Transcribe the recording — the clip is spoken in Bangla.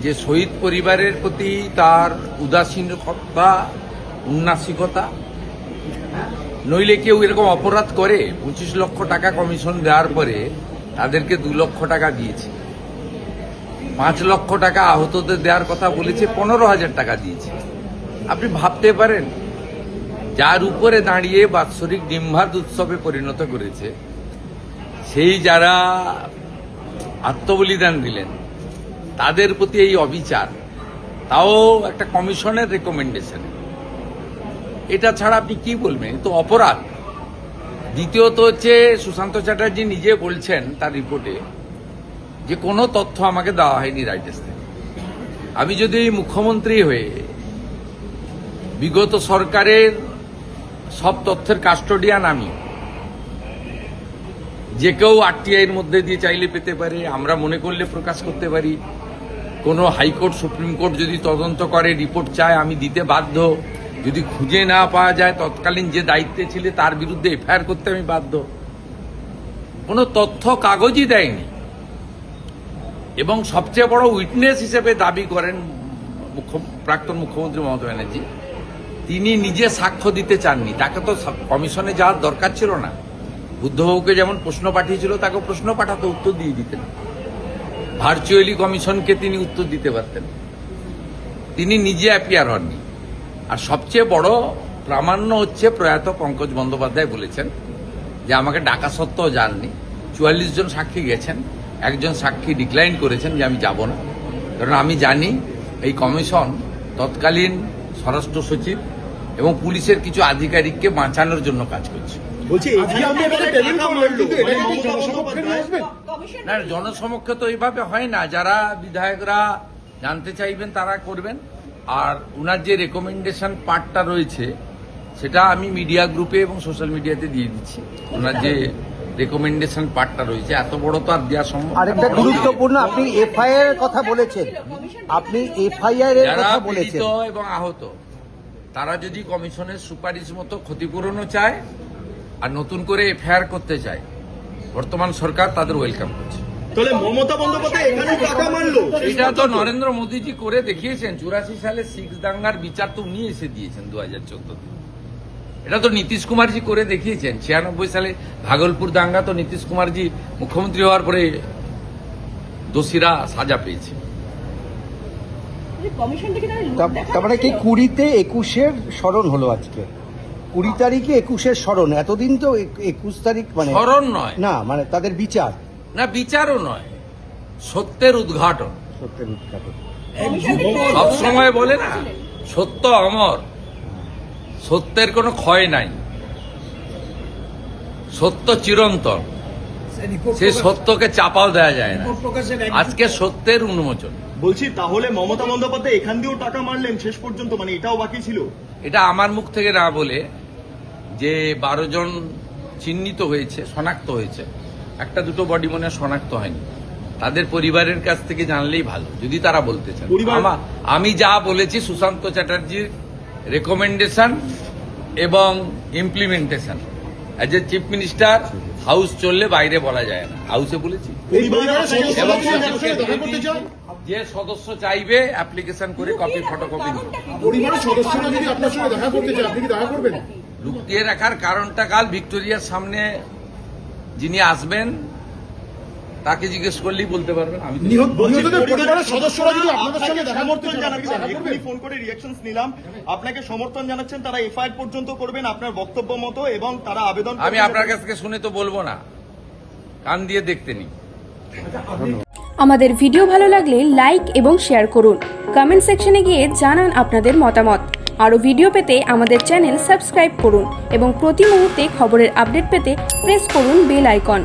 যে শহীদ পরিবারের প্রতি তার উদাসীনতা, উন্নাসিকতা, নইলে কেউ এরকম অপরাধ করে 25 লক্ষ টাকা কমিশন দেওয়ার পরে তাদেরকে 2 লক্ষ টাকা দিয়েছে, 5 লক্ষ টাকা আহতদের দেওয়ার কথা বলেছে, 15,000 টাকা দিয়েছে। আপনি ভাবতে পারেন যার উপরে দাঁড়িয়ে বাৎসরিক ডিম্বাদ উৎসবে পরিণত করেছে, সেই যারা আত্মবলিদান দিলেন তাদের প্রতি এই অবিচার, তাও একটা কমিশনের রেকমেন্ডেশন, এটা ছাড়া আপনি কি বলবেন? তো অপরাধ। দ্বিতীয়ত হচ্ছে, সুশান্ত চ্যাটার্জি নিজে বলছেন তার রিপোর্টে যে কোনো তথ্য আমাকে দেওয়া হয়নি রাইটার্স থেকে। আমি যদি মুখ্যমন্ত্রী হয়ে বিগত সরকারের সব তথ্যের কাস্টোডিয়ান, আমি যে কেউ আরটিআইয়ের মধ্যে দিয়ে চাইলে পেতে পারে, আমরা মনে করলে প্রকাশ করতে পারি, কোনো হাইকোর্ট সুপ্রিম কোর্ট যদি তদন্ত করে রিপোর্ট চায় আমি দিতে বাধ্য, যদি খুঁজে না পাওয়া যায় তৎকালীন যে দায়িত্বে ছিলে তার বিরুদ্ধে এফআইআর করতে আমি বাধ্য। কোনো তথ্য কাগজই দেয়নি, এবং সবচেয়ে বড় উইটনেস হিসেবে দাবি করেন প্রাক্তন মুখ্যমন্ত্রী মমতা ব্যানার্জি, তিনি নিজে সাক্ষ্য দিতে চাননি। তাকে তো কমিশনে যাওয়ার দরকার ছিল না। বুদ্ধবাবুকে যেমন প্রশ্ন পাঠিয়েছিল তাকে প্রশ্ন পাঠাতে উত্তর দিয়ে দিতেন, ভার্চুয়ালি কমিশনকে তিনি উত্তর দিতে পারতেন। তিনি নিজে অ্যাপিয়ার হননি। আর সবচেয়ে বড় প্রামাণ্য হচ্ছে প্রয়াত পঙ্কজ বন্দ্যোপাধ্যায় বলেছেন যে আমাকে ডাকা সত্ত্বেও যাননি। 44 জন সাক্ষী গেছেন, একজন সাক্ষী ডিক্লাইন করেছেন যে আমি যাব না, কারণ আমি জানি এই কমিশন তৎকালীন স্বরাষ্ট্র সচিব এবং পুলিশের কিছু আধিকারিককে বাঁচানোর জন্য কাজ করছে। না, জনসমক্ষে তো এইভাবে হয় না। যারা বিধায়করা জানতে চাইবেন তারা করবেন। আর উনার যে রেকমেন্ডেশন পার্টটা রয়েছে সেটা আমি মিডিয়া গ্রুপে এবং সোশ্যাল মিডিয়াতে দিয়ে দিচ্ছি। ওনার যে রেকমেন্ডেশন পার্টটা রয়েছে এত বড় তো আর দেওয়া সম্ভব। আরেকটা গুরুত্বপূর্ণ, আপনি এফআইআর এর কথা বলেছেন, যারা পীড়িত এবং আহত তারা যদি কমিশনের সুপারিশ মতো ক্ষতিপূরণও চায় আর নতুন করে এফআইআর করতে চায়, বর্তমান সরকার তাদের ওয়েলকাম করছে। তাহলে মমতা বন্দ্যোপাধ্যায় এখানে টাকা মারলো, এটা তো নরেন্দ্র মোদীজি করে দেখিয়েছেন। 84 সালে শিখ দাঙ্গার বিচার তো উনি এসে দিয়েছেন 2014-তে। এটা তো নীতিশ কুমারজি করে দেখিয়েছেন। 96 সালে ভাগলপুর দাঙ্গা তো নীতিশ কুমারজি মুখ্যমন্ত্রী হওয়ার পরে দোষীরা সাজা পেয়েছে। তার মানে কি 20-তে 21-এর স্মরণ হলো আজকে? 20 তারিখে 21-এর স্মরণ। এতদিন তো 21 তারিখ মানে স্মরণ নয় না, মানে তাদের বিচার না, বিচারও নয়, সত্যের উদ্ঘাটন। সত্যের উদ্ঘাটন সব সময় বলে না, সত্য অমর, সত্যের কোনো ক্ষয় নাই, সত্য চিরন্তন, সেই সত্যকে চাপাও দেওয়া যায় না। আজকে সত্যের উন্মোচন। বলছি তাহলে মমতা বন্দ্যোপাধ্যায় এখান দিয়েও টাকা মারলেন শেষ পর্যন্ত, মানে এটাও বাকি ছিল? এটা আমার মুখ থেকে না বলে, যে 12 জন চিহ্নিত হয়েছে, শনাক্ত হয়েছে, একটা দুটো বডি মনে শনাক্ত হয়নি, তাদের পরিবারের কাছ থেকে জানলেই ভালো যদি তারা বলতে চান। আমি যা বলেছি সুশান্ত চ্যাটার্জির রেকমেন্ডেশন এবং implementation, as a chief minister house চললে বাইরে বলা যায় না, হাউসে বলেছি। এবং যে সদস্য চাইবে অ্যাপ্লিকেশন করে কপি ফটোকপি লুকিয়ে রাখার কারণটা কাল ভিক্টোরিয়ার সামনে যিনি আসবেন তাকে জিজ্ঞেস করলেই বলতে পারবেন। আমি ফোন করে রিঅ্যাকশনস নিলাম, আপনাকে সমর্থন জানাচ্ছেন, তারা এফআইআর পর্যন্ত করবেন আপনার বক্তব্য মতো, এবং তারা আবেদন। আমি আপনার কাছ থেকে শুনে তো বলবো না, কান দিয়ে দেখতে নি। আমাদের ভিডিও ভালো লাগলে লাইক এবং শেয়ার করুন। কমেন্ট সেকশনে গিয়ে জানান আপনাদের মতামত। আরও ভিডিও পেতে আমাদের চ্যানেল সাবস্ক্রাইব করুন এবং প্রতি মুহূর্তে খবরের আপডেট পেতে প্রেস করুন বেল আইকন।